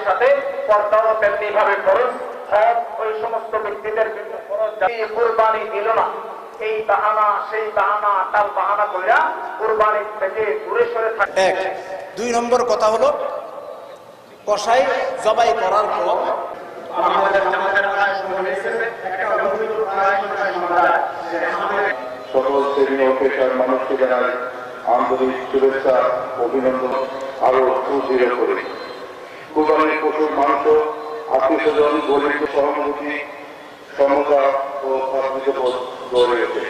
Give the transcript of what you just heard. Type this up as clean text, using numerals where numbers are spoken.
সাথে পর্দাও তেমনি ভাবে করুন। হক ওই সমস্ত ব্যক্তিদের কুরবানি দিল না, এই বাহানা সেই বাহানা তার বাহানা কইরা কুরবানি থেকে দূরে সরে থাকে। এক। ২ নম্বর কথা হলো কসাই জবাই করার পর সকল শ্রেণী ও পেশার মানুষকে জানাই আন্তরিক শুভেচ্ছা, অভিনন্দন আরো সুদৃঢ় করে। কুরবানির পশুর মাংস আত্মীয় স্বজন গরিব সহানুভূতি, সমতা ও ভাতৃত্ববোধ গড়ে ওঠে।